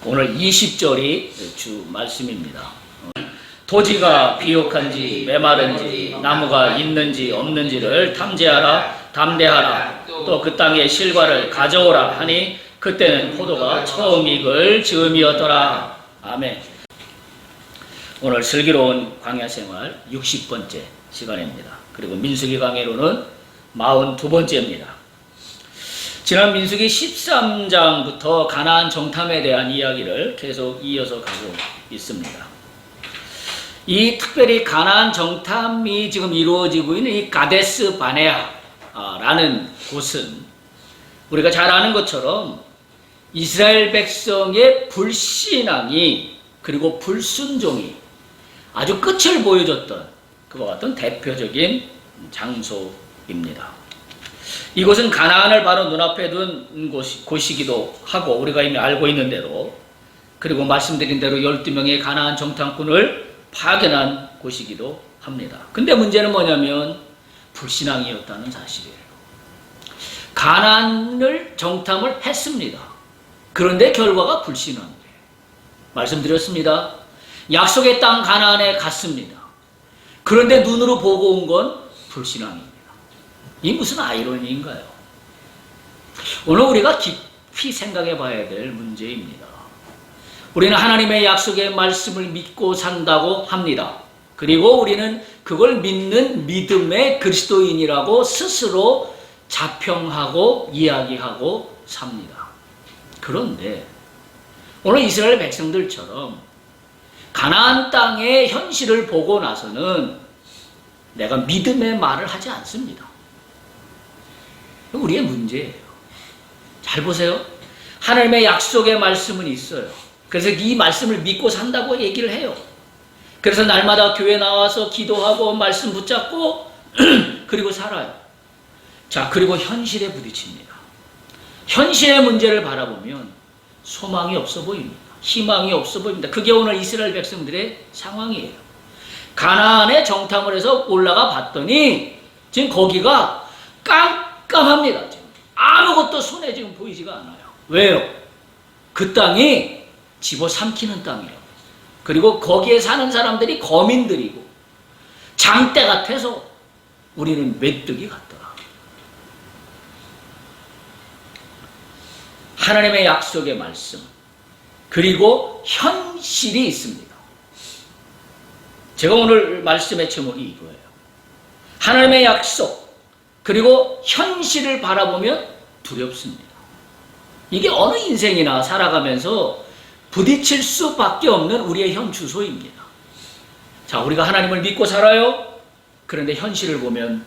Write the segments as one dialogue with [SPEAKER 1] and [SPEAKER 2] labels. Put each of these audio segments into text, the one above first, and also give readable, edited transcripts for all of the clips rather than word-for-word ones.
[SPEAKER 1] 오늘 20절이 주 말씀입니다. 토지가 비옥한지 메마른지 나무가 있는지 없는지를 탐지하라 담대하라 또 그 땅의 실과를 가져오라 하니 그때는 포도가 처음 익을 즈음이었더라. 아멘. 오늘 슬기로운 광야생활 60번째 시간입니다. 그리고 민수기 강해로는 42번째입니다. 지난 민수기 13장부터 가나안 정탐에 대한 이야기를 계속 이어서 가고 있습니다. 이 특별히 가나안 정탐이 지금 이루어지고 있는 이 가데스 바네아라는 곳은 우리가 잘 아는 것처럼 이스라엘 백성의 불신앙이 그리고 불순종이 아주 끝을 보여줬던 그와 같은 대표적인 장소입니다. 이곳은 가나안을 바로 눈앞에 둔 곳이기도 하고 우리가 이미 알고 있는 대로 그리고 말씀드린 대로 12명의 가나안 정탐꾼을 파견한 곳이기도 합니다. 근데 문제는 뭐냐면 불신앙이었다는 사실이에요. 가나안을 정탐을 했습니다. 그런데 결과가 불신앙이에요. 말씀드렸습니다. 약속의 땅 가나안에 갔습니다. 그런데 눈으로 보고 온 건 불신앙입니다. 이 무슨 아이러니인가요? 오늘 우리가 깊이 생각해 봐야 될 문제입니다. 우리는 하나님의 약속의 말씀을 믿고 산다고 합니다. 그리고 우리는 그걸 믿는 믿음의 그리스도인이라고 스스로 자평하고 이야기하고 삽니다. 그런데 오늘 이스라엘 백성들처럼 가나안 땅의 현실을 보고 나서는 내가 믿음의 말을 하지 않습니다. 우리의 문제예요. 잘 보세요. 하나님의 약속의 말씀은 있어요. 그래서 이 말씀을 믿고 산다고 얘기를 해요. 그래서 날마다 교회 나와서 기도하고 말씀 붙잡고 그리고 살아요. 자, 그리고 현실에 부딪힙니다. 현실의 문제를 바라보면 소망이 없어 보입니다. 희망이 없어 보입니다. 그게 오늘 이스라엘 백성들의 상황이에요. 가나안에 정탐을 해서 올라가 봤더니 지금 거기가 깜깜합니다. 지금 아무것도 손에 지금 보이지가 않아요. 왜요? 그 땅이 집어삼키는 땅이에요. 그리고 거기에 사는 사람들이 거민들이고 장대 같아서 우리는 메뚜기 같더라. 하나님의 약속의 말씀 그리고 현실이 있습니다. 제가 오늘 말씀의 제목이 이거예요. 하나님의 약속 그리고 현실을 바라보면 두렵습니다. 이게 어느 인생이나 살아가면서 부딪힐 수밖에 없는 우리의 현 주소입니다. 자, 우리가 하나님을 믿고 살아요. 그런데 현실을 보면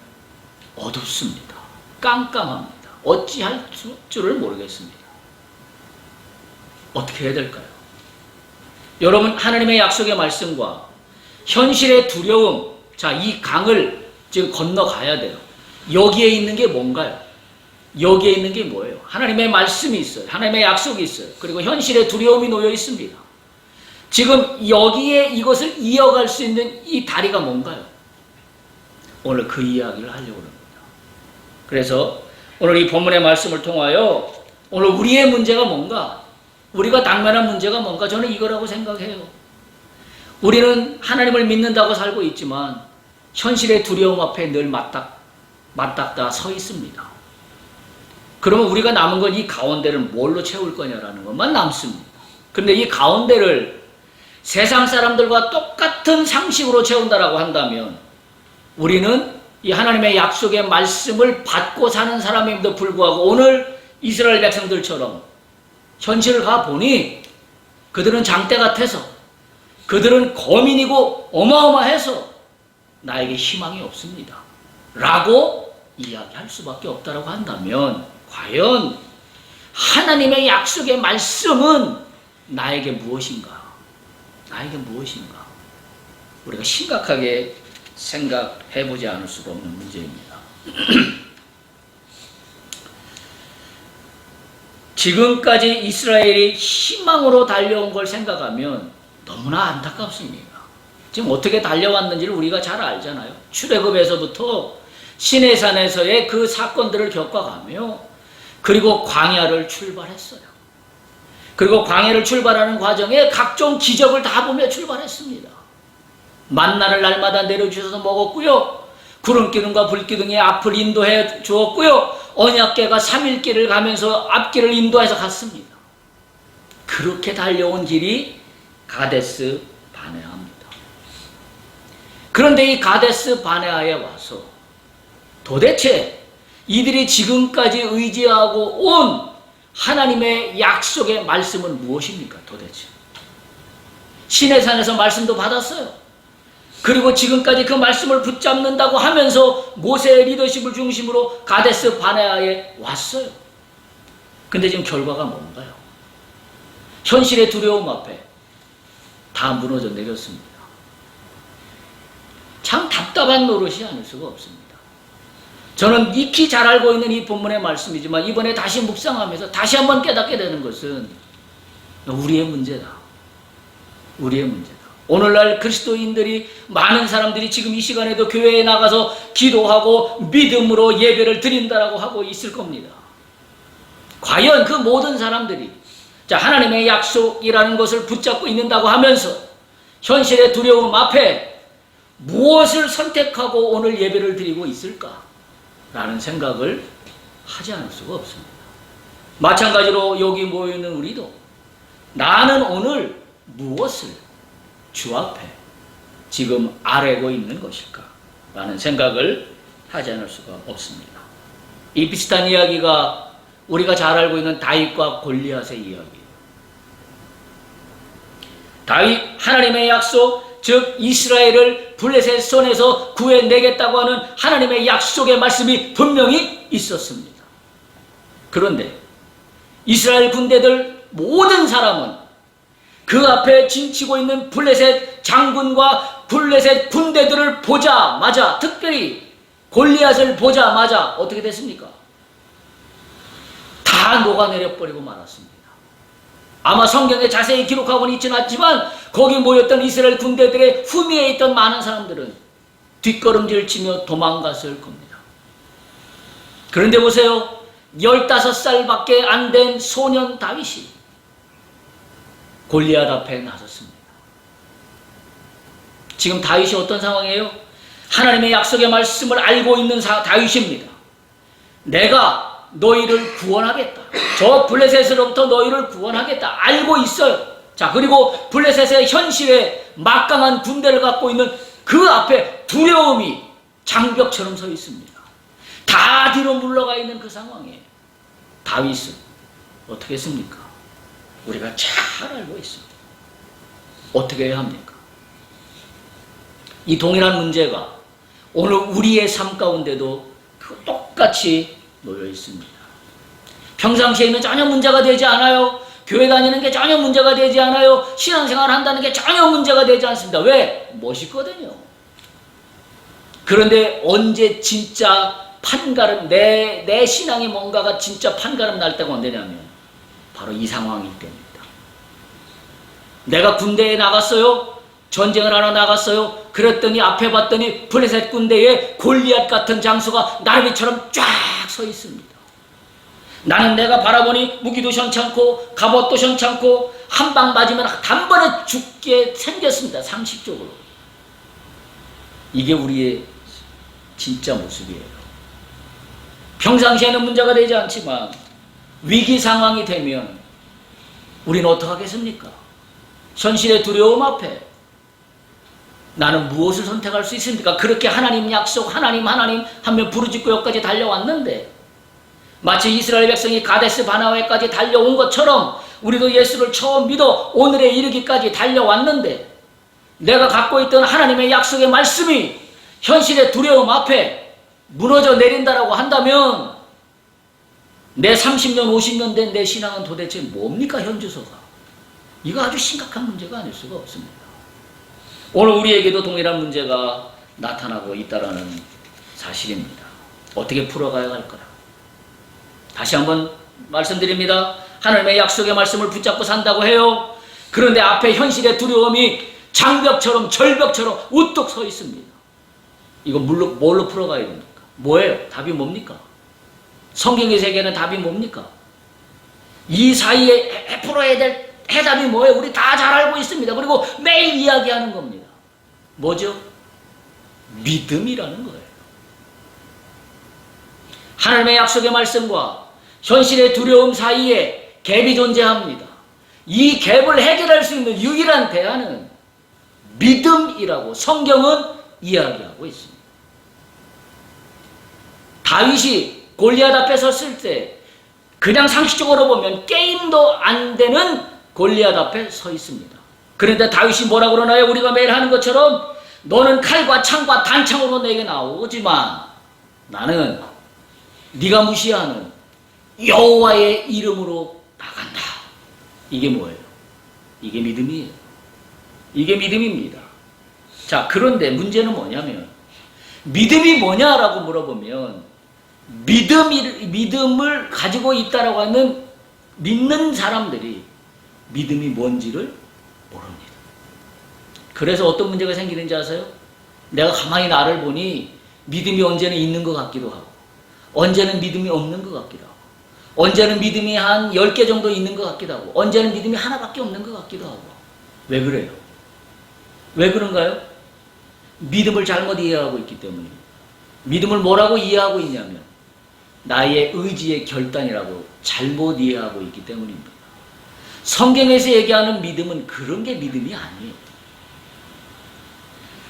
[SPEAKER 1] 어둡습니다. 깜깜합니다. 어찌할 줄을 모르겠습니다. 어떻게 해야 될까요? 여러분, 하나님의 약속의 말씀과 현실의 두려움, 자, 이 강을 지금 건너가야 돼요. 여기에 있는 게 뭔가요? 여기에 있는 게 뭐예요? 하나님의 말씀이 있어요. 하나님의 약속이 있어요. 그리고 현실의 두려움이 놓여 있습니다. 지금 여기에 이것을 이어갈 수 있는 이 다리가 뭔가요? 오늘 그 이야기를 하려고 합니다. 그래서 오늘 이 본문의 말씀을 통하여 오늘 우리의 문제가 뭔가, 우리가 당면한 문제가 뭔가, 저는 이거라고 생각해요. 우리는 하나님을 믿는다고 살고 있지만 현실의 두려움 앞에 늘 맞닥다 서 있습니다. 그러면 우리가 남은 건 이 가운데를 뭘로 채울 거냐라는 것만 남습니다. 그런데 이 가운데를 세상 사람들과 똑같은 상식으로 채운다라고 한다면 우리는 이 하나님의 약속의 말씀을 받고 사는 사람임에도 불구하고 오늘 이스라엘 백성들처럼 현실을 가보니 그들은 장대 같아서 그들은 거민이고 어마어마해서 나에게 희망이 없습니다. 라고 이야기할 수밖에 없다라고 한다면 과연 하나님의 약속의 말씀은 나에게 무엇인가? 나에게 무엇인가? 우리가 심각하게 생각해보지 않을 수가 없는 문제입니다. 지금까지 이스라엘이 희망으로 달려온 걸 생각하면 너무나 안타깝습니다. 지금 어떻게 달려왔는지를 우리가 잘 알잖아요. 출애굽에서부터 시내산에서의 그 사건들을 겪어가며 그리고 광야를 출발했어요. 그리고 광야를 출발하는 과정에 각종 기적을 다 보며 출발했습니다. 만나를 날마다 내려주셔서 먹었고요. 구름기둥과 불기둥이 앞을 인도해 주었고요. 언약궤가 3일길을 가면서 앞길을 인도해서 갔습니다. 그렇게 달려온 길이 가데스 바네아입니다. 그런데 이 가데스 바네아에 와서 도대체 이들이 지금까지 의지하고 온 하나님의 약속의 말씀은 무엇입니까? 도대체 시내산에서 말씀도 받았어요. 그리고 지금까지 그 말씀을 붙잡는다고 하면서 모세의 리더십을 중심으로 가데스 바네아에 왔어요. 근데 지금 결과가 뭔가요? 현실의 두려움 앞에 다 무너져 내렸습니다. 참 답답한 노릇이 아닐 수가 없습니다. 저는 익히 잘 알고 있는 이 본문의 말씀이지만 이번에 다시 묵상하면서 다시 한번 깨닫게 되는 것은 우리의 문제다. 우리의 문제다. 오늘날 그리스도인들이 많은 사람들이 지금 이 시간에도 교회에 나가서 기도하고 믿음으로 예배를 드린다라고 하고 있을 겁니다. 과연 그 모든 사람들이 하나님의 약속이라는 것을 붙잡고 있는다고 하면서 현실의 두려움 앞에 무엇을 선택하고 오늘 예배를 드리고 있을까? 라는 생각을 하지 않을 수가 없습니다. 마찬가지로 여기 모여있는 우리도 나는 오늘 무엇을 주 앞에 지금 아뢰고 있는 것일까? 라는 생각을 하지 않을 수가 없습니다. 이 비슷한 이야기가 우리가 잘 알고 있는 다윗과 골리앗의 이야기예요. 다윗 하나님의 약속, 즉 이스라엘을 블레셋 손에서 구해내겠다고 하는 하나님의 약속의 말씀이 분명히 있었습니다. 그런데 이스라엘 군대들 모든 사람은 그 앞에 진치고 있는 블레셋 장군과 블레셋 군대들을 보자마자, 특별히 골리앗을 보자마자 어떻게 됐습니까? 다 녹아내려버리고 말았습니다. 아마 성경에 자세히 기록하고는 있지는 않지만 거기 모였던 이스라엘 군대들의 후미에 있던 많은 사람들은 뒷걸음질 치며 도망갔을 겁니다. 그런데 보세요. 15살밖에 안 된 소년 다윗이 골리앗 앞에 나섰습니다. 지금 다윗이 어떤 상황이에요? 하나님의 약속의 말씀을 알고 있는 다윗입니다. 내가 너희를 구원하겠다. 저 블레셋으로부터 너희를 구원하겠다. 알고 있어요. 자, 그리고 블레셋의 현실에 막강한 군대를 갖고 있는 그 앞에 두려움이 장벽처럼 서 있습니다. 다 뒤로 물러가 있는 그 상황에 다윗은 어떻게 했습니까? 우리가 잘 알고 있습니다. 어떻게 해야 합니까? 이 동일한 문제가 오늘 우리의 삶 가운데도 똑같이 놓여 있습니다. 평상시에는 전혀 문제가 되지 않아요. 교회 다니는 게 전혀 문제가 되지 않아요. 신앙생활 한다는 게 전혀 문제가 되지 않습니다. 왜? 멋있거든요. 그런데 언제 진짜 판가름, 내 신앙이 뭔가가 진짜 판가름 날 때가 언제냐면 바로 이 상황이기 때문입니다. 내가 군대에 나갔어요. 전쟁을 하러 나갔어요. 그랬더니 앞에 봤더니 블레셋 군대에 골리앗 같은 장수가 나르비처럼 쫙 서 있습니다. 나는 내가 바라보니 무기도 현찮고 갑옷도 현찮고 한 방 맞으면 단번에 죽게 생겼습니다. 상식적으로. 이게 우리의 진짜 모습이에요. 평상시에는 문제가 되지 않지만 위기 상황이 되면 우리는 어떻게 하겠습니까? 현실의 두려움 앞에 나는 무엇을 선택할 수 있습니까? 그렇게 하나님 약속, 하나님 하면 부르짖고 여기까지 달려왔는데 마치 이스라엘 백성이 가데스 바네아까지 달려온 것처럼 우리도 예수를 처음 믿어 오늘에 이르기까지 달려왔는데 내가 갖고 있던 하나님의 약속의 말씀이 현실의 두려움 앞에 무너져 내린다라고 한다면 내 30년, 50년 된 내 신앙은 도대체 뭡니까? 현주소가. 이거 아주 심각한 문제가 아닐 수가 없습니다. 오늘 우리에게도 동일한 문제가 나타나고 있다는 사실입니다. 어떻게 풀어가야 할 거라. 다시 한번 말씀드립니다. 하나님의 약속의 말씀을 붙잡고 산다고 해요. 그런데 앞에 현실의 두려움이 장벽처럼 절벽처럼 우뚝 서 있습니다. 이거 뭘로 풀어가야 됩니까? 뭐예요? 답이 뭡니까? 성경의 세계는 답이 뭡니까? 이 사이에 풀어야 될 해답이 뭐예요? 우리 다 잘 알고 있습니다. 그리고 매일 이야기하는 겁니다. 뭐죠? 믿음이라는 거예요. 하나님의 약속의 말씀과 현실의 두려움 사이에 갭이 존재합니다. 이 갭을 해결할 수 있는 유일한 대안은 믿음이라고 성경은 이야기하고 있습니다. 다윗이 골리앗 앞에 섰을 때 그냥 상식적으로 보면 게임도 안 되는 골리앗 앞에 서 있습니다. 그런데 다윗이 뭐라고 그러나요? 우리가 매일 하는 것처럼 너는 칼과 창과 단창으로 내게 나오지만 나는 네가 무시하는 여호와의 이름으로 나간다. 이게 뭐예요? 이게 믿음이에요. 이게 믿음입니다. 자, 그런데 문제는 뭐냐면 믿음이 뭐냐라고 물어보면 믿음을 가지고 있다라고 하는 믿는 사람들이 믿음이 뭔지를 모릅니다. 그래서 어떤 문제가 생기는지 아세요? 내가 가만히 나를 보니 믿음이 언제는 있는 것 같기도 하고 언제는 믿음이 없는 것 같기도 하고 언제는 믿음이 한 10개 정도 있는 것 같기도 하고 언제는 믿음이 하나밖에 없는 것 같기도 하고. 왜 그래요? 왜 그런가요? 믿음을 잘못 이해하고 있기 때문입니다. 믿음을 뭐라고 이해하고 있냐면 나의 의지의 결단이라고 잘못 이해하고 있기 때문입니다. 성경에서 얘기하는 믿음은 그런 게 믿음이 아니에요.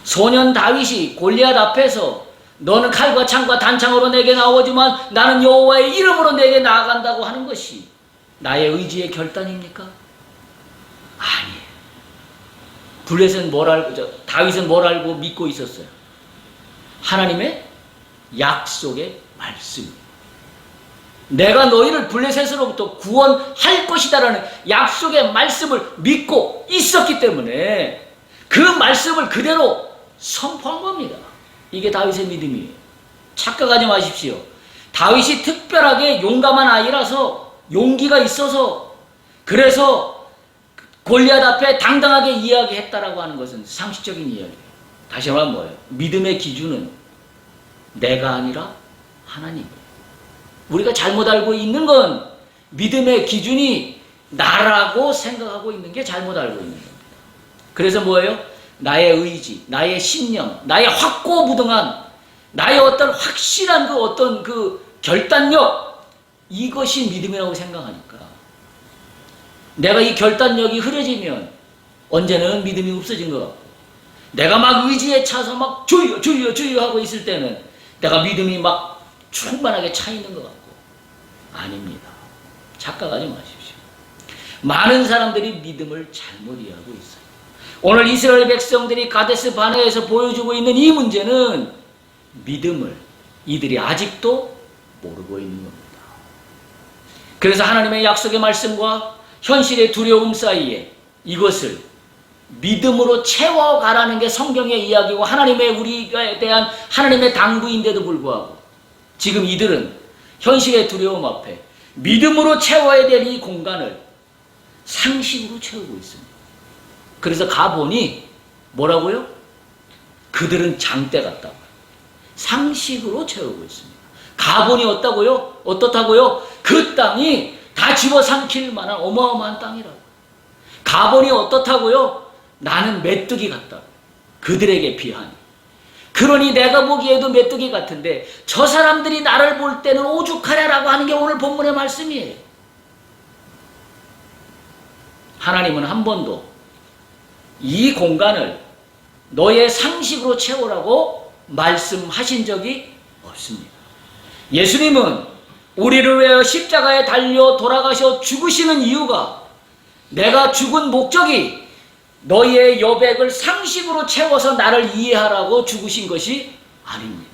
[SPEAKER 1] 소년 다윗이 골리앗 앞에서 너는 칼과 창과 단창으로 내게 나오지만 나는 여호와의 이름으로 내게 나아간다고 하는 것이 나의 의지의 결단입니까? 아니에요. 블레셋은 뭘 알고, 다윗은 뭘 알고 믿고 있었어요? 하나님의 약속의 말씀. 내가 너희를 블레셋으로부터 구원할 것이다라는 약속의 말씀을 믿고 있었기 때문에 그 말씀을 그대로 선포한 겁니다. 이게 다윗의 믿음이에요. 착각하지 마십시오. 다윗이 특별하게 용감한 아이라서 용기가 있어서 그래서 골리앗 앞에 당당하게 이야기했다라고 하는 것은 상식적인 이야기예요. 다시 말하면 뭐예요? 믿음의 기준은 내가 아니라 하나님이에요. 우리가 잘못 알고 있는 건 믿음의 기준이 나라고 생각하고 있는 게 잘못 알고 있는 겁니다. 그래서 뭐예요? 나의 의지, 나의 신념, 나의 확고부동한, 나의 어떤 확실한 그 어떤 그 결단력, 이것이 믿음이라고 생각하니까 내가 이 결단력이 흐려지면 언제는 믿음이 없어진 것 같고 내가 막 의지에 차서 막 주여 주여 주여 하고 있을 때는 내가 믿음이 막 충만하게 차 있는 것 같고 아닙니다. 착각하지 마십시오. 많은 사람들이 믿음을 잘못 이해하고 있어요. 오늘 이스라엘 백성들이 가데스 바네에서 보여주고 있는 이 문제는 믿음을 이들이 아직도 모르고 있는 겁니다. 그래서 하나님의 약속의 말씀과 현실의 두려움 사이에 이것을 믿음으로 채워가라는 게 성경의 이야기고 하나님의 우리에 대한 하나님의 당부인데도 불구하고 지금 이들은 현실의 두려움 앞에 믿음으로 채워야 될 이 공간을 상식으로 채우고 있습니다. 그래서 가보니 뭐라고요? 그들은 장대 같다고요. 상식으로 채우고 있습니다. 가보니 어떠다고요? 어떻다고요? 그 땅이 다 집어삼킬 만한 어마어마한 땅이라고. 가보니 어떻다고요? 나는 메뚜기 같다고. 그들에게 비하니. 그러니 내가 보기에도 메뚜기 같은데 저 사람들이 나를 볼 때는 오죽하냐라고 하는 게 오늘 본문의 말씀이에요. 하나님은 한 번도 이 공간을 너의 상식으로 채우라고 말씀하신 적이 없습니다. 예수님은 우리를 위하여 십자가에 달려 돌아가셔 죽으시는 이유가 내가 죽은 목적이 너희의 여백을 상식으로 채워서 나를 이해하라고 죽으신 것이 아닙니다.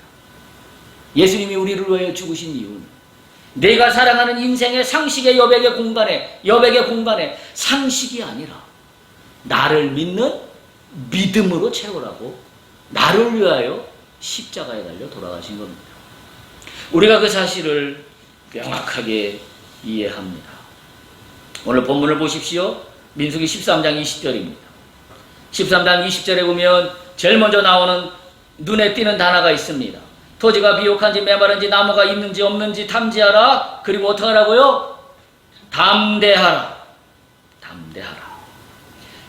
[SPEAKER 1] 예수님이 우리를 위하여 죽으신 이유는 내가 사랑하는 인생의 상식의 여백의 공간에 상식이 아니라 나를 믿는 믿음으로 채우라고 나를 위하여 십자가에 달려 돌아가신 겁니다. 우리가 그 사실을 명확하게 이해합니다. 오늘 본문을 보십시오. 민수기 13장 20절입니다. 13장 20절에 보면 제일 먼저 나오는 눈에 띄는 단어가 있습니다. 토지가 비옥한지 메마른지 나무가 있는지 없는지 탐지하라. 그리고 어떻게 하라고요? 담대하라. 담대하라.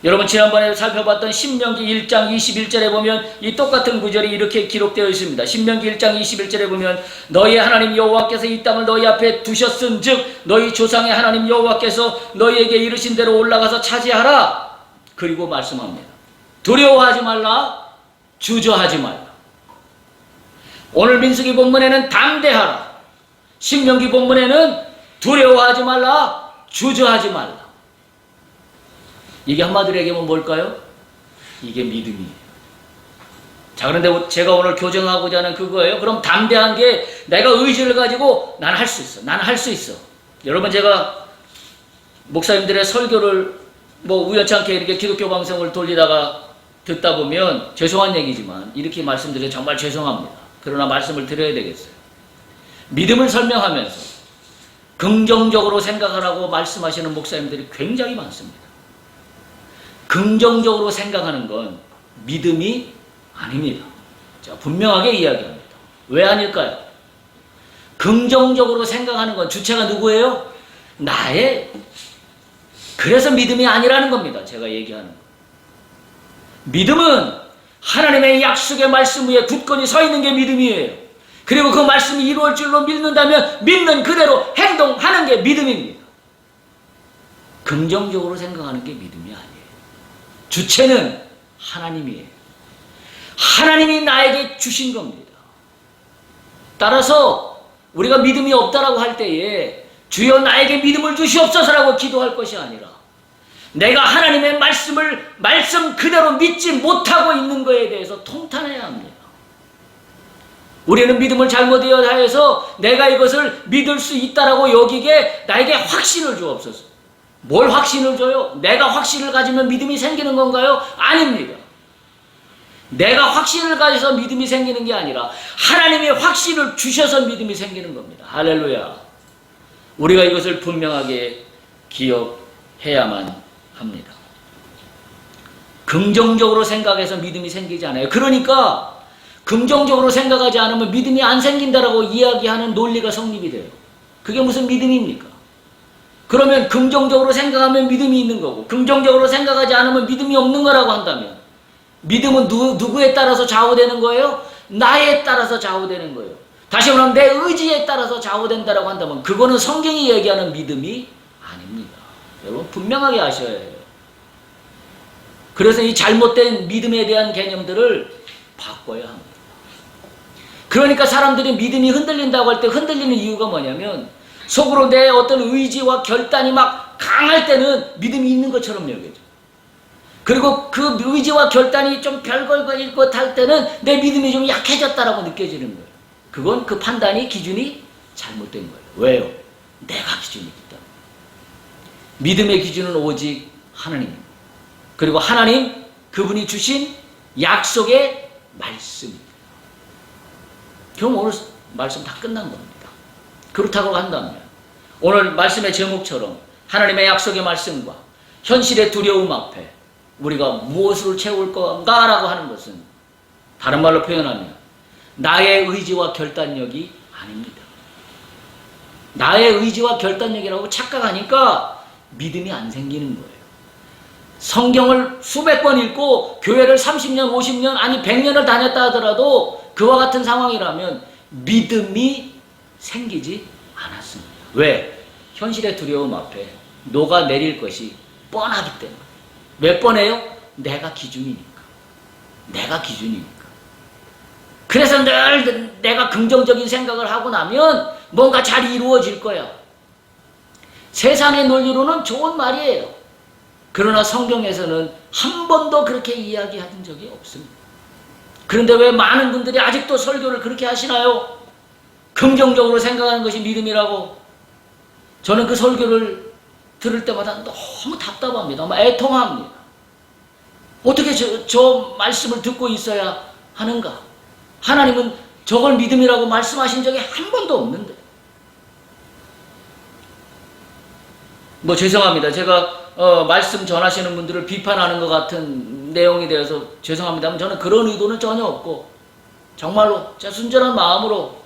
[SPEAKER 1] 여러분 지난번에 살펴봤던 신명기 1장 21절에 보면 이 똑같은 구절이 이렇게 기록되어 있습니다. 신명기 1장 21절에 보면 너희 하나님 여호와께서 이 땅을 너희 앞에 두셨은즉 너희 조상의 하나님 여호와께서 너희에게 이르신 대로 올라가서 차지하라. 그리고 말씀합니다. 두려워하지 말라. 주저하지 말라. 오늘 민수기 본문에는 담대하라. 신명기 본문에는 두려워하지 말라. 주저하지 말라. 이게 한마디로 얘기하면 뭘까요? 이게 믿음이에요. 자, 그런데 제가 오늘 교정하고자 하는 그거예요. 그럼 담대한 게 내가 의지를 가지고 난 할 수 있어. 난 할 수 있어. 여러분 제가 목사님들의 설교를 뭐 우연찮게 이렇게 기독교 방송을 돌리다가 듣다 보면 죄송한 얘기지만 이렇게 말씀드려 정말 죄송합니다. 그러나 말씀을 드려야 되겠어요. 믿음을 설명하면서 긍정적으로 생각하라고 말씀하시는 목사님들이 굉장히 많습니다. 긍정적으로 생각하는 건 믿음이 아닙니다. 제가 분명하게 이야기합니다. 왜 아닐까요? 긍정적으로 생각하는 건 주체가 누구예요? 나의. 그래서 믿음이 아니라는 겁니다. 제가 얘기하는 거. 믿음은 하나님의 약속의 말씀 위에 굳건히 서 있는 게 믿음이에요. 그리고 그 말씀이 이루어질 줄로 믿는다면 믿는 그대로 행동하는 게 믿음입니다. 긍정적으로 생각하는 게 믿음이 아니에요. 주체는 하나님이에요. 하나님이 나에게 주신 겁니다. 따라서 우리가 믿음이 없다라고 할 때에 주여 나에게 믿음을 주시옵소서라고 기도할 것이 아니라 내가 하나님의 말씀 그대로 믿지 못하고 있는 것에 대해서 통탄해야 합니다. 우리는 믿음을 잘못되어 하여서 내가 이것을 믿을 수 있다라고 여기게 나에게 확신을 주옵소서. 뭘 확신을 줘요? 내가 확신을 가지면 믿음이 생기는 건가요? 아닙니다. 내가 확신을 가져서 믿음이 생기는 게 아니라 하나님의 확신을 주셔서 믿음이 생기는 겁니다. 할렐루야. 우리가 이것을 분명하게 기억해야만 합니다. 긍정적으로 생각해서 믿음이 생기지 않아요. 그러니까 긍정적으로 생각하지 않으면 믿음이 안 생긴다라고 이야기하는 논리가 성립이 돼요. 그게 무슨 믿음입니까? 그러면 긍정적으로 생각하면 믿음이 있는 거고 긍정적으로 생각하지 않으면 믿음이 없는 거라고 한다면 믿음은 누구에 따라서 좌우되는 거예요? 나에 따라서 좌우되는 거예요. 다시 말하면 내 의지에 따라서 좌우된다라고 한다면 그거는 성경이 얘기하는 믿음이 아닙니다. 여러분 분명하게 아셔야 해요. 그래서 이 잘못된 믿음에 대한 개념들을 바꿔야 합니다. 그러니까 사람들이 믿음이 흔들린다고 할 때 흔들리는 이유가 뭐냐면 속으로 내 어떤 의지와 결단이 막 강할 때는 믿음이 있는 것처럼 여겨져. 그리고 그 의지와 결단이 좀 별걸거릴 것 할 때는 내 믿음이 좀 약해졌다라고 느껴지는 거예요. 그건 그 판단이 기준이 잘못된 거예요. 왜요? 내가 기준이 있다. 믿음의 기준은 오직 하나님입니다. 그리고 하나님 그분이 주신 약속의 말씀입니다. 그럼 오늘 말씀 다 끝난 겁니다. 그렇다고 한다면 오늘 말씀의 제목처럼 하나님의 약속의 말씀과 현실의 두려움 앞에 우리가 무엇으로 채울 건가라고 하는 것은 다른 말로 표현하면 나의 의지와 결단력이 아닙니다. 나의 의지와 결단력이라고 착각하니까 믿음이 안 생기는 거예요. 성경을 수백 번 읽고 교회를 30년, 50년, 아니 100년을 다녔다 하더라도 그와 같은 상황이라면 믿음이 생기지 않았습니다. 왜? 현실의 두려움 앞에 녹아내릴 것이 뻔하기 때문에. 몇 번에요? 내가 기준이니까. 내가 기준이니까. 그래서 늘 내가 긍정적인 생각을 하고 나면 뭔가 잘 이루어질 거야. 세상의 논리로는 좋은 말이에요. 그러나 성경에서는 한 번도 그렇게 이야기한 적이 없습니다. 그런데 왜 많은 분들이 아직도 설교를 그렇게 하시나요? 긍정적으로 생각하는 것이 믿음이라고. 저는 그 설교를 들을 때마다 너무 답답합니다. 너무 애통합니다. 어떻게 저 말씀을 듣고 있어야 하는가? 하나님은 저걸 믿음이라고 말씀하신 적이 한 번도 없는데. 뭐 죄송합니다. 제가 말씀 전하시는 분들을 비판하는 것 같은 내용이 되어서 죄송합니다만 저는 그런 의도는 전혀 없고 정말로 제 순전한 마음으로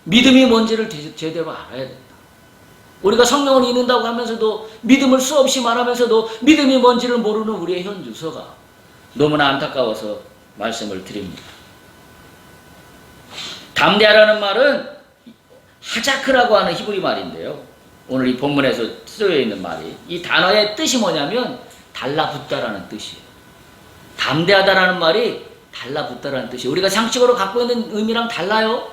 [SPEAKER 1] 믿음이 뭔지를 제대로 알아야 된다. 우리가 성령을 읽는다고 하면서도 믿음을 수없이 말하면서도 믿음이 뭔지를 모르는 우리의 현주소가 너무나 안타까워서 말씀을 드립니다. 담대하라는 말은 하자크라고 하는 히브리 말인데요. 오늘 이 본문에서 쓰여 있는 말이 이 단어의 뜻이 뭐냐면 달라붙다라는 뜻이에요. 담대하다라는 말이 달라붙다라는 뜻이에요. 우리가 상식으로 갖고 있는 의미랑 달라요.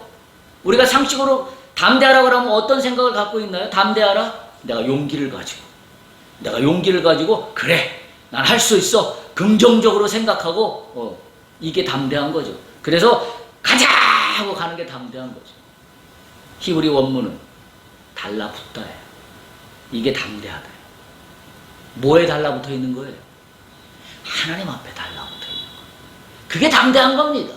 [SPEAKER 1] 우리가 상식으로 담대하라고 하면 어떤 생각을 갖고 있나요? 담대하라? 내가 용기를 가지고 그래 난 할 수 있어 긍정적으로 생각하고 이게 담대한 거죠. 그래서 가자 하고 가는 게 담대한 거죠. 히브리 원문은 달라붙다예요. 이게 담대하다. 뭐에 달라붙어 있는 거예요? 하나님 앞에 달라붙어 있는 거예요. 그게 담대한 겁니다.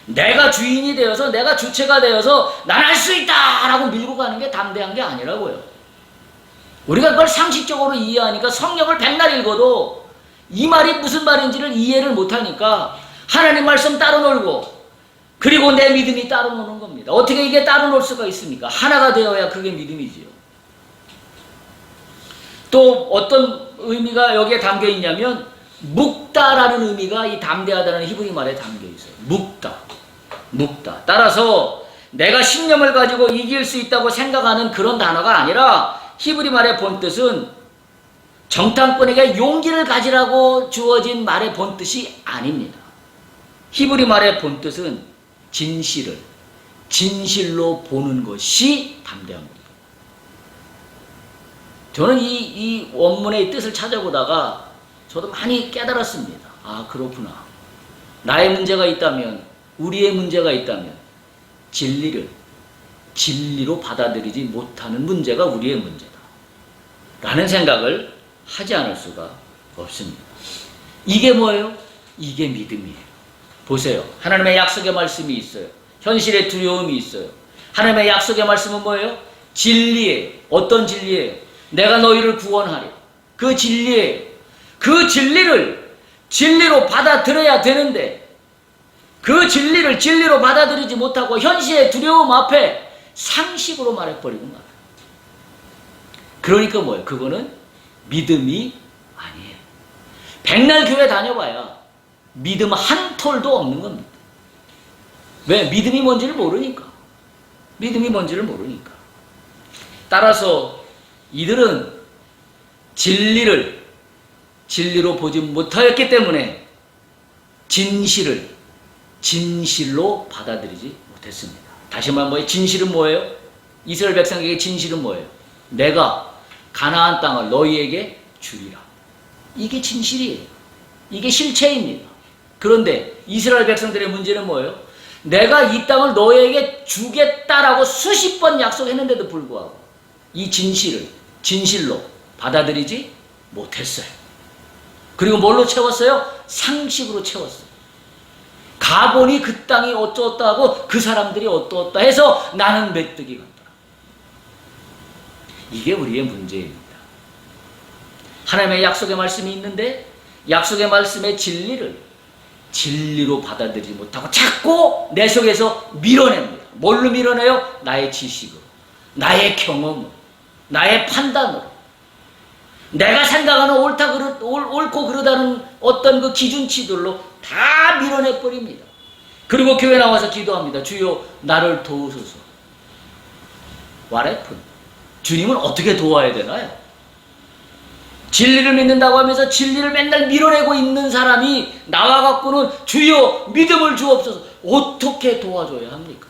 [SPEAKER 1] 내가 주인이 되어서 내가 주체가 되어서 난 할 수 있다 라고 밀고 가는 게 담대한 게 아니라고요. 우리가 그걸 상식적으로 이해하니까 성경을 백날 읽어도 이 말이 무슨 말인지를 이해를 못하니까 하나님 말씀 따로 놀고 그리고 내 믿음이 따로 노는 겁니다. 어떻게 이게 따로 놀 수가 있습니까? 하나가 되어야 그게 믿음이지요. 또 어떤 의미가 여기에 담겨 있냐면 묵다라는 의미가 이 담대하다는 히브리 말에 담겨 있어요. 묵다. 따라서 내가 신념을 가지고 이길 수 있다고 생각하는 그런 단어가 아니라 히브리 말의 본뜻은 정탐꾼에게 용기를 가지라고 주어진 말의 본뜻이 아닙니다. 히브리 말의 본뜻은 진실로 보는 것이 담대한 겁니다. 저는 이 원문의 뜻을 찾아보다가 저도 많이 깨달았습니다. 아, 그렇구나. 나의 문제가 있다면, 우리의 문제가 있다면 진리로 받아들이지 못하는 문제가 우리의 문제다 라는 생각을 하지 않을 수가 없습니다. 이게 뭐예요? 이게 믿음이에요. 보세요. 하나님의 약속의 말씀이 있어요. 현실의 두려움이 있어요. 하나님의 약속의 말씀은 뭐예요? 진리예요. 어떤 진리예요? 내가 너희를 구원하리. 그 진리예요. 그 진리를 진리로 받아들여야 되는데 그 진리를 진리로 받아들이지 못하고 현실의 두려움 앞에 상식으로 말해버리고 말아요. 그러니까 뭐예요? 그거는 믿음이 아니에요. 백날 교회 다녀봐야 믿음 한 톨도 없는 겁니다. 왜? 믿음이 뭔지를 모르니까. 따라서 이들은 진리로 보지 못하였기 때문에 진실로 받아들이지 못했습니다. 다시 말해 진실은 뭐예요? 이스라엘 백성에게 진실은 뭐예요? 내가 가나안 땅을 너희에게 주리라. 이게 진실이에요. 이게 실체입니다. 그런데 이스라엘 백성들의 문제는 뭐예요? 내가 이 땅을 너희에게 주겠다라고 수십 번 약속했는데도 불구하고 이 진실로 받아들이지 못했어요. 그리고 뭘로 채웠어요? 상식으로 채웠어요. 가보니 그 땅이 어쩌었다 하고 그 사람들이 어떠었다 해서 나는 메뚜기 같다. 이게 우리의 문제입니다. 하나님의 약속의 말씀이 있는데 약속의 말씀의 진리로 받아들이지 못하고 자꾸 내 속에서 밀어냅니다. 뭘로 밀어내요? 나의 지식으로, 나의 경험으로, 나의 판단으로. 내가 생각하는 옳고 그르다는 어떤 그 기준치들로 다 밀어내버립니다. 그리고 교회 나와서 기도합니다. 주여 나를 도우소서. What happened? 주님은 어떻게 도와야 되나요? 진리를 믿는다고 하면서 진리를 맨날 밀어내고 있는 사람이 나와 갖고는 주여 믿음을 주옵소서. 어떻게 도와줘야 합니까?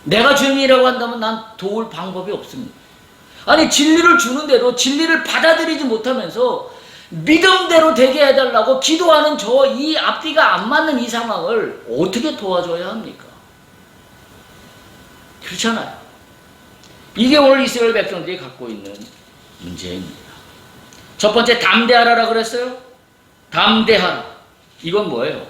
[SPEAKER 1] 내가 주님이라고 한다면 난 도울 방법이 없습니다. 아니 진리를 주는데도 진리를 받아들이지 못하면서 믿음대로 되게 해달라고 기도하는 저 이 앞뒤가 안 맞는 이 상황을 어떻게 도와줘야 합니까? 그렇잖아요. 이게 오늘 이스라엘 백성들이 갖고 있는 문제입니다. 첫 번째 담대하라 그랬어요. 담대하라. 이건 뭐예요?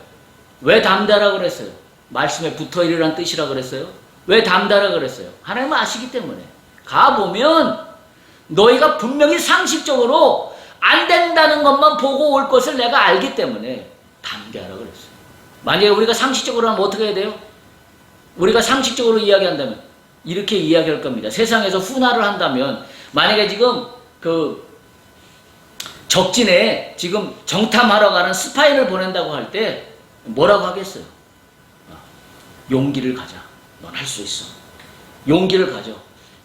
[SPEAKER 1] 왜 담대하라 그랬어요? 말씀에 붙어있으라는 뜻이라 그랬어요. 왜 담대하라 그랬어요? 하나님은 아시기 때문에. 가보면 너희가 분명히 상식적으로 안 된다는 것만 보고 올 것을 내가 알기 때문에 담대하라 그랬어요. 만약에 우리가 상식적으로 하면 어떻게 해야 돼요? 우리가 상식적으로 이야기한다면 이렇게 이야기할 겁니다. 세상에서 훈화를 한다면 만약에 지금 그 적진에 지금 정탐하러 가는 스파이를 보낸다고 할 때 뭐라고 하겠어요? 용기를 가자. 넌 할 수 있어. 용기를 가져.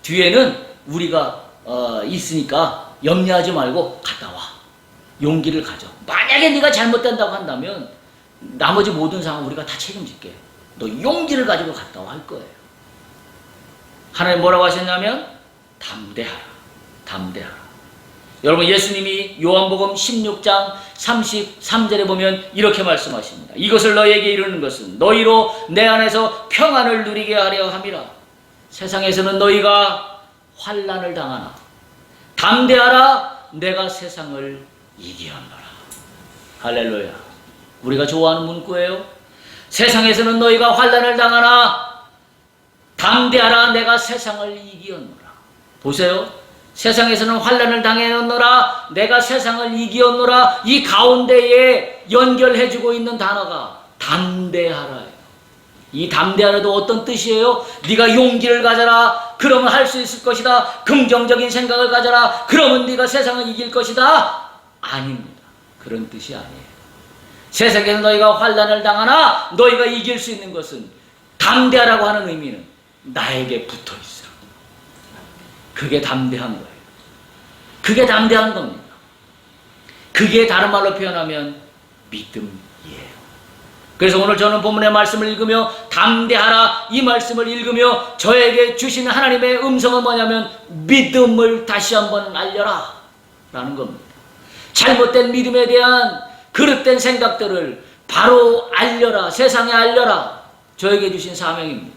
[SPEAKER 1] 뒤에는 우리가 있으니까 염려하지 말고 갔다 와. 용기를 가져. 만약에 네가 잘못된다고 한다면 나머지 모든 상황 우리가 다 책임질게. 너 용기를 가지고 갔다 와 할 거예요. 하나님 뭐라고 하셨냐면 담대하라. 담대하라. 여러분 예수님이 요한복음 16장 33절에 보면 이렇게 말씀하십니다. 이것을 너희에게 이르는 것은 너희로 내 안에서 평안을 누리게 하려 함이라. 세상에서는 너희가 환난을 당하나 담대하라. 내가 세상을 이기었노라. 할렐루야. 우리가 좋아하는 문구예요. 세상에서는 너희가 환난을 당하나 담대하라. 내가 세상을 이기었노라. 보세요. 세상에서는 환난을 당했노라. 내가 세상을 이기었노라. 이 가운데에 연결해주고 있는 단어가 담대하라예요. 이 담대하라도 어떤 뜻이에요? 네가 용기를 가져라. 그러면 할 수 있을 것이다. 긍정적인 생각을 가져라. 그러면 네가 세상을 이길 것이다. 아닙니다. 그런 뜻이 아니에요. 세상에서 너희가 환난을 당하나 너희가 이길 수 있는 것은 담대하라고 하는 의미는 나에게 붙어 있어. 그게 담대한 거예요. 그게 담대한 겁니다. 그게 다른 말로 표현하면 믿음이에요. 그래서 오늘 저는 본문의 말씀을 읽으며 담대하라 이 말씀을 읽으며 저에게 주시는 하나님의 음성은 뭐냐면 믿음을 다시 한번 알려라 라는 겁니다. 잘못된 믿음에 대한 그릇된 생각들을 바로 알려라. 세상에 알려라. 저에게 주신 사명입니다.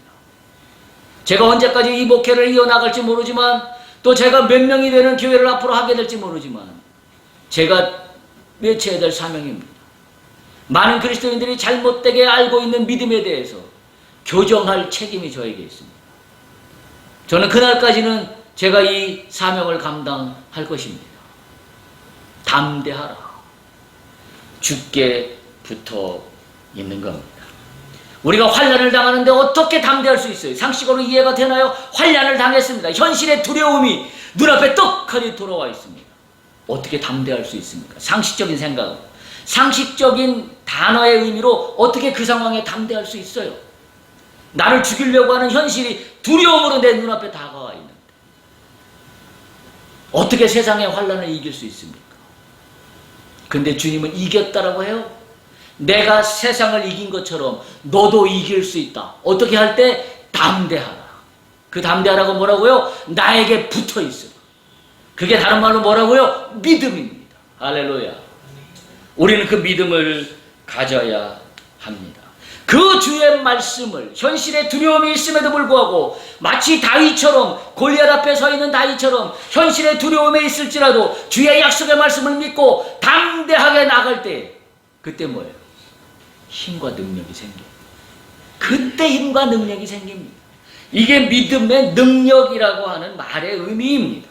[SPEAKER 1] 제가 언제까지 이 목회를 이어나갈지 모르지만 또 제가 몇 명이 되는 교회를 앞으로 하게 될지 모르지만 제가 외쳐야 될 사명입니다. 많은 그리스도인들이 잘못되게 알고 있는 믿음에 대해서 교정할 책임이 저에게 있습니다. 저는 그날까지는 제가 이 사명을 감당할 것입니다. 담대하라. 주께 붙어 있는 겁니다. 우리가 환난을 당하는데 어떻게 담대할 수 있어요? 상식으로 이해가 되나요? 환난을 당했습니다. 현실의 두려움이 눈앞에 떡하니 돌아와 있습니다. 어떻게 담대할 수 있습니까? 상식적인 생각, 상식적인 단어의 의미로 어떻게 그 상황에 담대할 수 있어요? 나를 죽이려고 하는 현실이 두려움으로 내 눈앞에 다가와 있는데 어떻게 세상의 환난을 이길 수 있습니까? 근데 주님은 이겼다라고 해요. 내가 세상을 이긴 것처럼 너도 이길 수 있다. 어떻게 할 때? 담대하라. 그 담대하라고 뭐라고요? 나에게 붙어 있어. 그게 다른 말로 뭐라고요? 믿음입니다. 할렐루야. 우리는 그 믿음을 가져야 합니다. 그 주의 말씀을 현실의 두려움이 있음에도 불구하고 마치 다윗처럼 골리앗 앞에 서 있는 다윗처럼 현실의 두려움에 있을지라도 주의 약속의 말씀을 믿고 담대하게 나갈 때 그때 뭐예요? 힘과 능력이 생겨요. 그때 힘과 능력이 생깁니다. 이게 믿음의 능력이라고 하는 말의 의미입니다.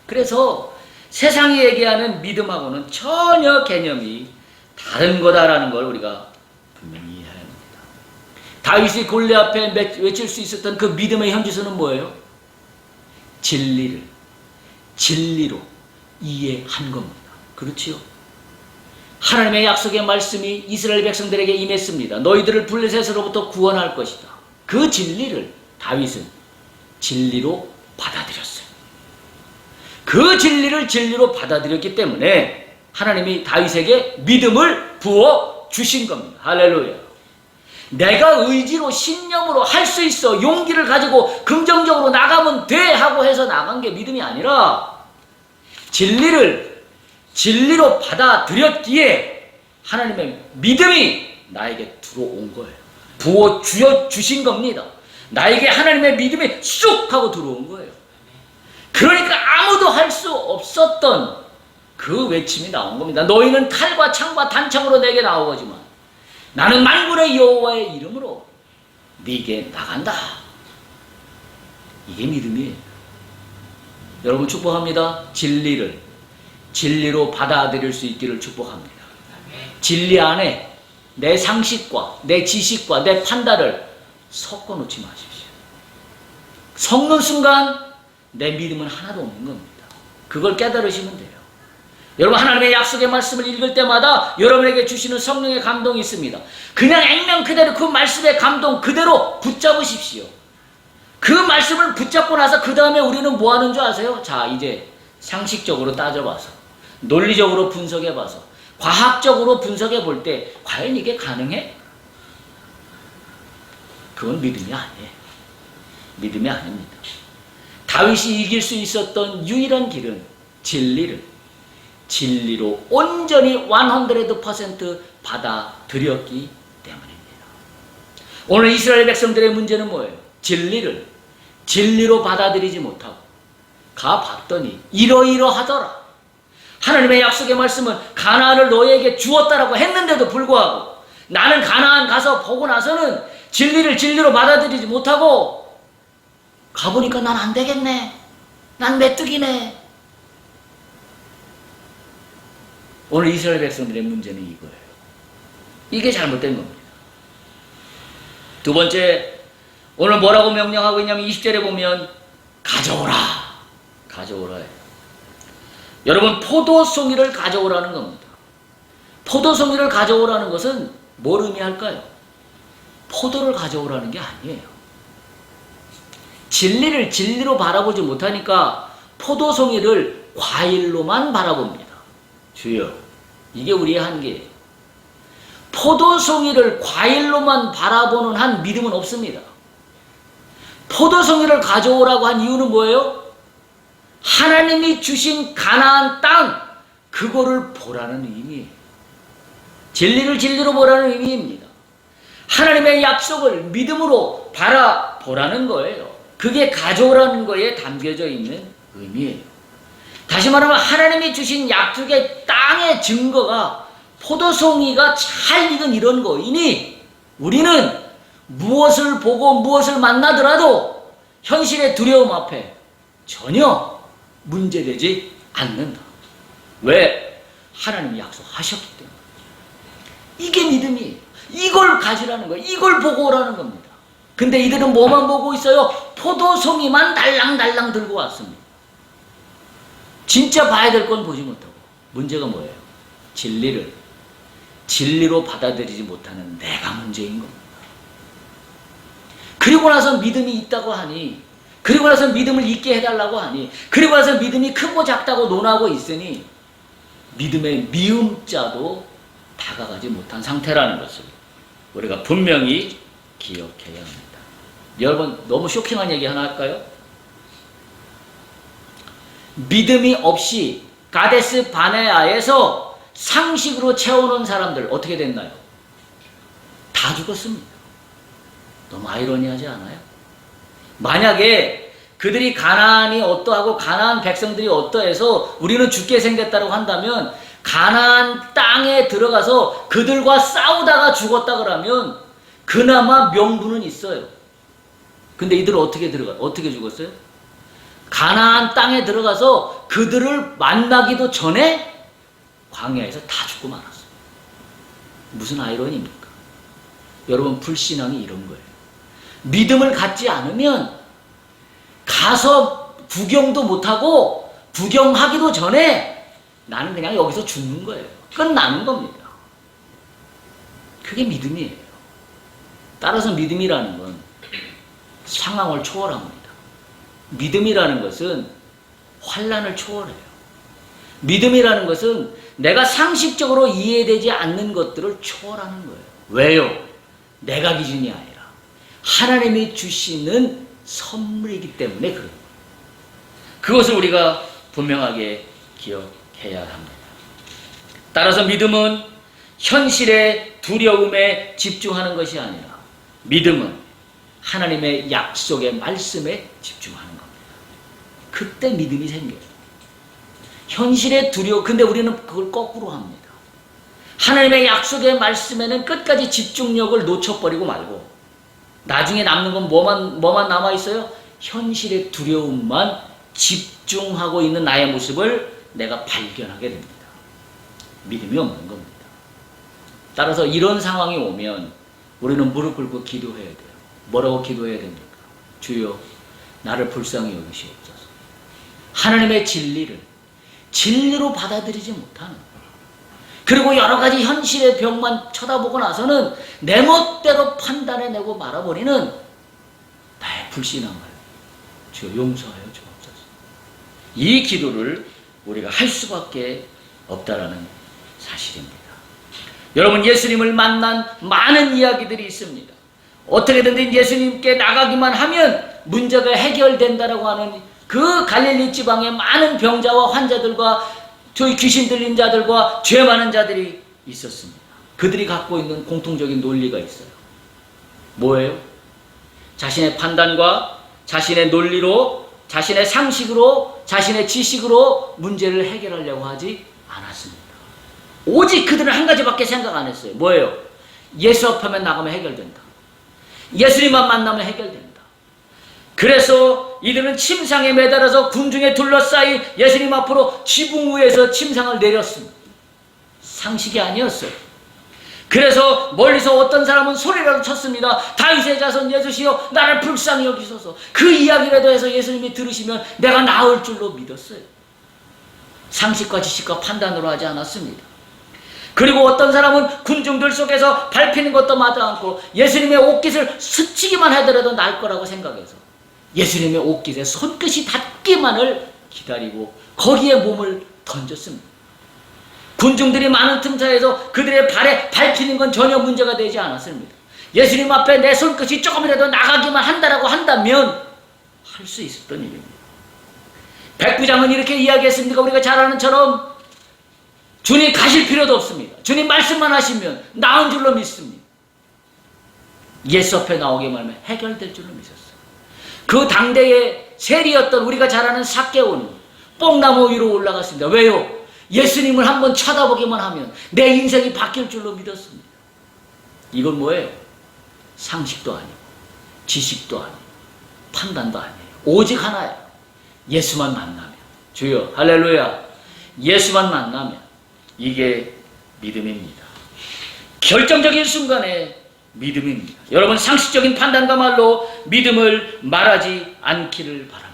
[SPEAKER 1] 그래서 세상이 얘기하는 믿음하고는 전혀 개념이 다른 거다라는 걸 우리가 분명히 이해해야 합니다. 다윗이 골리앗 앞에 외칠 수 있었던 그 믿음의 현지수는 뭐예요? 진리로 이해한 겁니다. 그렇지요? 하나님의 약속의 말씀이 이스라엘 백성들에게 임했습니다. 너희들을 블레셋으로부터 구원할 것이다. 그 진리를 다윗은 진리로 받아들였어요. 그 진리를 진리로 받아들였기 때문에 하나님이 다윗에게 믿음을 부어 주신 겁니다. 할렐루야. 내가 의지로 신념으로 할 수 있어. 용기를 가지고 긍정적으로 나가면 돼 하고 해서 나간 게 믿음이 아니라 진리로 받아들였기에 하나님의 믿음이 나에게 들어온 거예요. 부어 주신 겁니다. 나에게 하나님의 믿음이 쑥 하고 들어온 거예요. 그러니까 아무도 할 수 없었던 그 외침이 나온 겁니다. 너희는 칼과 창과 단창으로 내게 나오거지만 나는 만군의 여호와의 이름으로 네게 나간다. 이게 믿음이에요. 여러분 축복합니다. 진리로 받아들일 수 있기를 축복합니다. 진리 안에 내 상식과 내 지식과 내 판단을 섞어 놓지 마십시오. 섞는 순간 내 믿음은 하나도 없는 겁니다. 그걸 깨달으시면 돼요. 여러분, 하나님의 약속의 말씀을 읽을 때마다 여러분에게 주시는 성령의 감동이 있습니다. 그냥 액면 그대로 그 말씀의 감동 그대로 붙잡으십시오. 그 말씀을 붙잡고 나서 그 다음에 우리는 뭐 하는 줄 아세요? 자, 이제 상식적으로 따져봐서, 논리적으로 분석해봐서, 과학적으로 분석해 볼 때 과연 이게 가능해? 그건 믿음이 아니에요. 믿음이 아닙니다. 다윗이 이길 수 있었던 유일한 길은 진리로 온전히 100% 받아들였기 때문입니다. 오늘 이스라엘 백성들의 문제는 뭐예요? 진리로 받아들이지 못하고 가봤더니 이러이러하더라. 하나님의 약속의 말씀은 가나안을 너에게 주었다라고 했는데도 불구하고 나는 가나안 가서 보고 나서는 진리로 받아들이지 못하고 가보니까 난 안 되겠네. 난 메뚜기네. 오늘 이스라엘 백성들의 문제는 이거예요. 이게 잘못된 겁니다. 두 번째, 오늘 뭐라고 명령하고 있냐면 20절에 보면 가져오라 해요. 여러분, 포도송이를 가져오라는 겁니다. 포도송이를 가져오라는 것은 뭘 의미할까요? 포도를 가져오라는 게 아니에요. 진리로 바라보지 못하니까 포도송이를 과일로만 바라봅니다. 주여, 이게 우리의 한계예요. 포도송이를 과일로만 바라보는 한 믿음은 없습니다. 포도송이를 가져오라고 한 이유는 뭐예요? 하나님이 주신 가나안 땅, 그거를 보라는 의미예요. 진리로 보라는 의미입니다. 하나님의 약속을 믿음으로 바라보라는 거예요. 그게 가져오라는 거에 담겨져 있는 의미예요. 다시 말하면 하나님이 주신 약속의 땅의 증거가 포도송이가 잘 익은 이런 거이니 우리는 무엇을 보고 무엇을 만나더라도 현실의 두려움 앞에 전혀 문제되지 않는다. 왜? 하나님이 약속하셨기 때문에. 이게 믿음이에요. 이걸 가지라는 거예요. 이걸 보고 오라는 겁니다. 근데 이들은 뭐만 보고 있어요? 포도송이만 달랑달랑 들고 왔습니다. 진짜 봐야 될 건 보지 못하고. 문제가 뭐예요? 진리로 받아들이지 못하는 내가 문제인 겁니다. 그리고 나서 믿음이 있다고 하니, 그리고 나서 믿음을 있게 해달라고 하니, 그리고 나서 믿음이 크고 작다고 논하고 있으니 믿음의 미음자도 다가가지 못한 상태라는 것을 우리가 분명히 기억해야 합니다. 여러분, 너무 쇼킹한 얘기 하나 할까요? 믿음이 없이 가데스 바네아에서 상식으로 채워놓은 사람들 어떻게 됐나요? 다 죽었습니다. 너무 아이러니하지 않아요? 만약에 그들이 가나안이 어떠하고 가나안 백성들이 어떠해서 우리는 죽게 생겼다고 한다면 가나안 땅에 들어가서 그들과 싸우다가 죽었다 그러면 그나마 명분은 있어요. 근데 이들은 어떻게 죽었어요? 가나안 땅에 들어가서 그들을 만나기도 전에 광야에서 다 죽고 말았어요. 무슨 아이러니입니까? 여러분, 불신앙이 이런 거예요. 믿음을 갖지 않으면 가서 구경도 못하고 구경하기도 전에 나는 그냥 여기서 죽는 거예요. 끝나는 겁니다. 그게 믿음이에요. 따라서 믿음이라는 건 상황을 초월합니다. 믿음이라는 것은 환난을 초월해요. 믿음이라는 것은 내가 상식적으로 이해되지 않는 것들을 초월하는 거예요. 왜요? 내가 기준이 아니라 하나님이 주시는 선물이기 때문에 그런 거예요. 그것을 우리가 분명하게 기억해야 합니다. 따라서 믿음은 현실의 두려움에 집중하는 것이 아니라 믿음은 하나님의 약속의 말씀에 집중하는 겁니다. 그때 믿음이 생겨요. 현실의 두려움, 근데 우리는 그걸 거꾸로 합니다. 하나님의 약속의 말씀에는 끝까지 집중력을 놓쳐버리고 말고 나중에 남는 건 뭐만 남아있어요? 현실의 두려움만 집중하고 있는 나의 모습을 내가 발견하게 됩니다. 믿음이 없는 겁니다. 따라서 이런 상황이 오면 우리는 무릎 꿇고 기도해야 돼요. 뭐라고 기도해야 됩니까? 주여, 나를 불쌍히 여기시옵소서. 하나님의 진리를 진리로 받아들이지 못하는, 그리고 여러 가지 현실의 벽만 쳐다보고 나서는 내 멋대로 판단해내고 말아버리는 나의 불신앙을 주여 용서하여 주옵소서. 이 기도를 우리가 할 수밖에 없다라는 사실입니다. 여러분, 예수님을 만난 많은 이야기들이 있습니다. 어떻게든 예수님께 나가기만 하면 문제가 해결된다라고 하는 그 갈릴리 지방의 많은 병자와 환자들과 저희 귀신 들린 자들과 죄 많은 자들이 있었습니다. 그들이 갖고 있는 공통적인 논리가 있어요. 뭐예요? 자신의 판단과 자신의 논리로, 자신의 상식으로, 자신의 지식으로 문제를 해결하려고 하지 않았습니다. 오직 그들은 한 가지밖에 생각 안 했어요. 뭐예요? 예수 앞에만 나가면 해결된다. 예수님만 만나면 해결된다. 그래서 이들은 침상에 매달아서 군중에 둘러싸인 예수님 앞으로 지붕 위에서 침상을 내렸습니다. 상식이 아니었어요. 그래서 멀리서 어떤 사람은 소리라도 쳤습니다. 다윗의 자손 예수시여 나를 불쌍히 여기소서. 그 이야기라도 해서 예수님이 들으시면 내가 나을 줄로 믿었어요. 상식과 지식과 판단으로 하지 않았습니다. 그리고 어떤 사람은 군중들 속에서 밟히는 것도 마다 않고 예수님의 옷깃을 스치기만 하더라도 나을 거라고 생각해서 예수님의 옷깃에 손끝이 닿기만을 기다리고 거기에 몸을 던졌습니다. 군중들이 많은 틈 사이에서 그들의 발에 밟히는 건 전혀 문제가 되지 않았습니다. 예수님 앞에 내 손끝이 조금이라도 나가기만 한다라고 한다면 할 수 있었던 일입니다. 백부장은 이렇게 이야기했습니다. 우리가 잘 아는 처럼 주님 가실 필요도 없습니다. 주님 말씀만 하시면 나은 줄로 믿습니다. 예수 앞에 나오기만 하면 해결될 줄로 믿었어요. 그 당대의 세리였던 우리가 잘 아는 삭개오는 뽕나무 위로 올라갔습니다. 왜요? 예수님을 한번 쳐다보기만 하면 내 인생이 바뀔 줄로 믿었습니다. 이건 뭐예요? 상식도 아니고 지식도 아니고 판단도 아니에요. 오직 하나예요. 예수만 만나면. 주여 할렐루야. 예수만 만나면 이게 믿음입니다. 결정적인 순간에 믿음입니다. 여러분, 상식적인 판단과 말로 믿음을 말하지 않기를 바랍니다.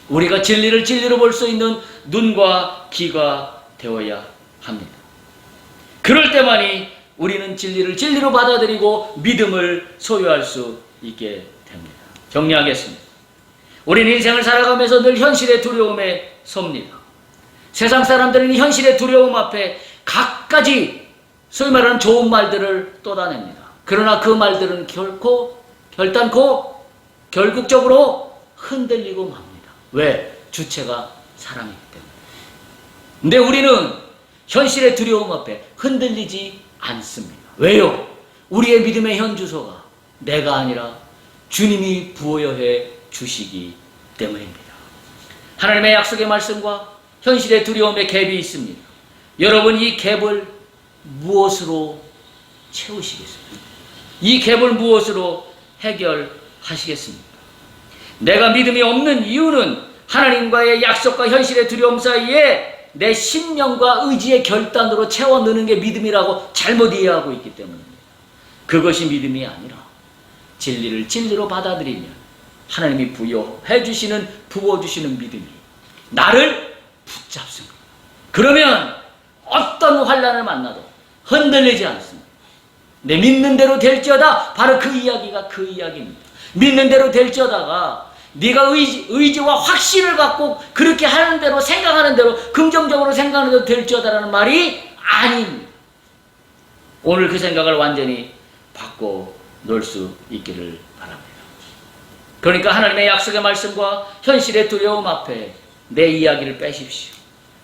[SPEAKER 1] 우리가 진리를 진리로 볼 수 있는 눈과 귀가 되어야 합니다. 그럴 때만이 우리는 진리를 진리로 받아들이고 믿음을 소유할 수 있게 됩니다. 정리하겠습니다. 우리는 인생을 살아가면서 늘 현실의 두려움에 섭니다. 세상 사람들은 현실의 두려움 앞에 갖가지 소위 말하는 좋은 말들을 쏟아냅니다. 그러나 그 말들은 결단코 결국적으로 흔들리고 맙니다. 왜? 주체가 사랑이기 때문에. 근데 우리는 현실의 두려움 앞에 흔들리지 않습니다. 왜요? 우리의 믿음의 현주소가 내가 아니라 주님이 부여해 주시기 때문입니다. 하나님의 약속의 말씀과 현실의 두려움의 갭이 있습니다. 여러분, 이 갭을 무엇으로 채우시겠습니까? 이 갭을 무엇으로 해결하시겠습니까? 내가 믿음이 없는 이유는 하나님과의 약속과 현실의 두려움 사이에 내 신념과 의지의 결단으로 채워 넣는 게 믿음이라고 잘못 이해하고 있기 때문입니다. 그것이 믿음이 아니라 진리를 진리로 받아들이면 하나님이 부여해 주시는, 부어주시는 믿음이 나를 붙잡습니다. 그러면 어떤 환난을 만나도 흔들리지 않습니다. 내 믿는 대로 될지어다. 바로 그 이야기가 그 이야기입니다. 믿는 대로 될지어다가 네가 의지와 확신을 갖고 그렇게 하는 대로, 생각하는 대로, 긍정적으로 생각하는 대로 될지어다라는 말이 아닙니다. 오늘 그 생각을 완전히 바꿔 놓을 수 있기를 바랍니다. 그러니까 하나님의 약속의 말씀과 현실의 두려움 앞에 내 이야기를 빼십시오.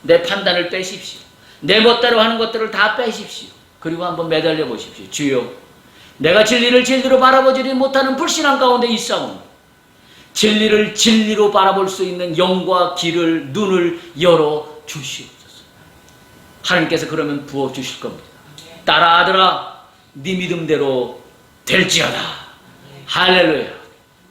[SPEAKER 1] 내 판단을 빼십시오. 내 멋대로 하는 것들을 다 빼십시오. 그리고 한번 매달려 보십시오. 주여, 내가 진리를 진리로 바라보지 못하는 불신앙 가운데 있사오니 진리를 진리로 바라볼 수 있는 영과 귀를, 눈을 열어 주시옵소서. 하나님께서 그러면 부어 주실 겁니다. 딸아, 아들아, 네 믿음대로 될지어다. 할렐루야.